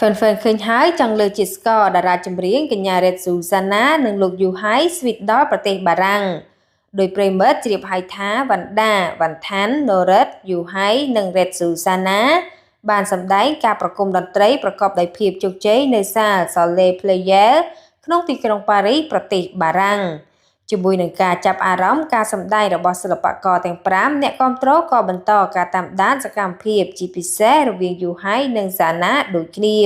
Phần khơi hái trong lời chỉ score đã ra chấm riêng cái nhà rệt Susanna nâng lục du hái sweet đóประเทศ bà răng đôi premet chỉ điệp hai thá văn thán nô rết du hái nâng rệt Susanna bàn sầm đáy caประគុំតន្ត្រីប្រកបដោយភាពជោគជ័យនៅសាល Sole Player ក្នុងទីក្រុងប៉ារីសប្រទេសបារាំងជាមួយនឹងការចាប់អារម្មណ៍ការសម្ដែងរបស់សិល្បករទាំង5អ្នកគាំទ្រក៏បន្តការតាមដានសកម្មភាពជាពិសេសរវាងយូហៃនិងសាណាដូចគ្នា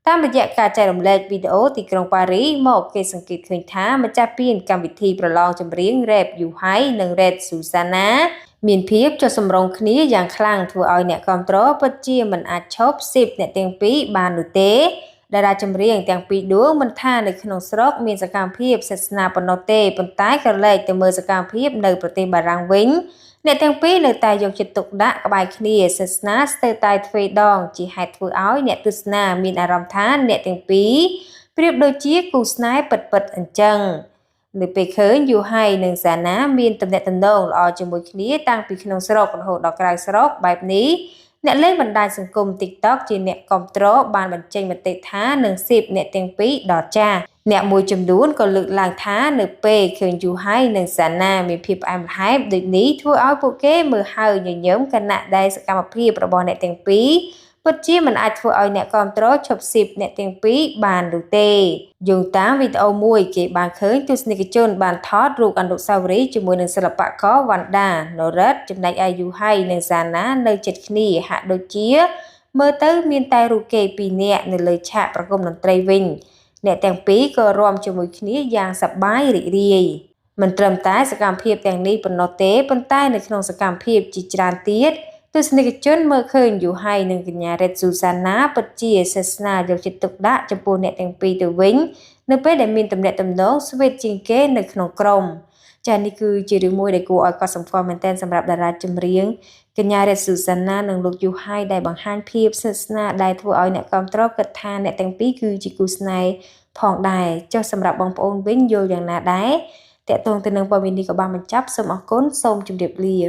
តាមរយៈការចែករំលែកវីដេអូទីក្រុងប៉ារីសមកគេសង្កេតឃើញថាម្ចាស់ពានកម្មវិធីប្រឡងចម្រៀង Rap យូហៃនិង Red Susanna មានភាពចុះសម្រុងគ្នាយ៉ាងខ្លាំងធ្វើឲ្យអ្នកគាំទ្រពិតជាមិនអាចឈប់ស៊ីបអ្នកទាំងពីរបាននោះទេតារាចម្រៀងទាំងពីរដួងមិនថានៅក្នុងស្រុកមានសកម្មភាពសាសនាប៉ុណ្ណោះទេប៉ុន្តែក៏លែកទៅមើលសកម្មភាពនៅប្រទេសបារាំងវិញអ្នកទាំងពីរនៅតែយកចិត្តទុកដាក់ក្បែរគ្នាសាសនាស្ទើរតែទ្វេដងជាហេតុធ្វើឲ្យអ្នកទស្សនាមានអារម្មណ៍ថាអ្នកទាំងពីរប្រៀបដូចជាគូស្នេហ៍ពិតៗអញ្ចឹងនៅពេលឃើញយូហៃនិងសាណាមានទំនាក់ទំនងល្អជាមួយគ្នាតាំងពីក្នុងស្រុករហូតដល់ក្រៅស្រុកបែបនេះអ្នកលេងបណ្ដាញសង្គម TikTok ជាអ្នកគាំទ្របានបញ្ចេញមតិថានឹងស៊ីបអ្នកទាំងពីរដល់ចាស់អ្នកមួយចំនួនក៏លើកឡើងថានៅពេលឃើញយូហៃនិងសាណាមានភាពផ្អែមល្ហែមដូចនេះធ្វើឲ្យពួកគេមើលហើយញញឹមខណៈដែលសកម្មភាពរបស់អ្នកទាំងពីរពិតជាមិនអាចធ្វើឲ្យអ្នកគាំទ្រឈប់ស៊ីបអ្នកទាំងពីរបាននោះទេយោងតាមវីដេអូមួយគេបានឃើញទស្សនិកជនបានថតរូបអនុស្សាវរីយ៍ជាមួយនឹងសិល្បករវ៉ាន់ដាណូរ៉េតចំណែកឯយូហៃនិងសាណានៅជិតគ្នាហាក់ដូចជាមើលទៅមានតែរូបគេពីរនាក់នៅលើឆាកប្រគំតន្ត្រីវិញអ្នកទាំងពីរក៏រាំជាមួយគ្នាយ៉ាងសប្បាយរីករាយមិនត្រឹមតែសកម្មភាពទាំងនេះប៉ុណ្ណោះទេប៉ុន្តែនៅក្នុងសកម្មភាពជាច្រើនទៀតទស្សនិកជនមើលឃើញយូហៃនិងកញ្ញារ៉េតស៊ូសាណាពិតជាសាសនាយកចិត្តទុកដាក់ចំពោះអ្នកទាំងពីរទៅវិញនៅពេលដែលមានទំនាក់ទំនងស្វីតជាងគេនៅក្នុងក្រុមចា៎នេះគឺជារឿងមួយដែលគួរឲ្យកត់សម្គាល់មែនទែនសម្រាប់តារាចម្រៀងកញ្ញារ៉េតស៊ូសាណានិងលោកយូហៃដែលបង្ហាញភាពសាសនាដែលធ្វើឲ្យអ្នកគាំទ្រគិតថាអ្នកទាំងពីរគឺជាគូស្នេហ៍ផងដែរចុះសម្រាប់បងប្អូនវិញយល់យ៉ាងណាដែរតកតងទៅនឹងព័ត៌មាននេះក៏បានបញ្ចប់សូមអរគុណសូមជម្រាបលា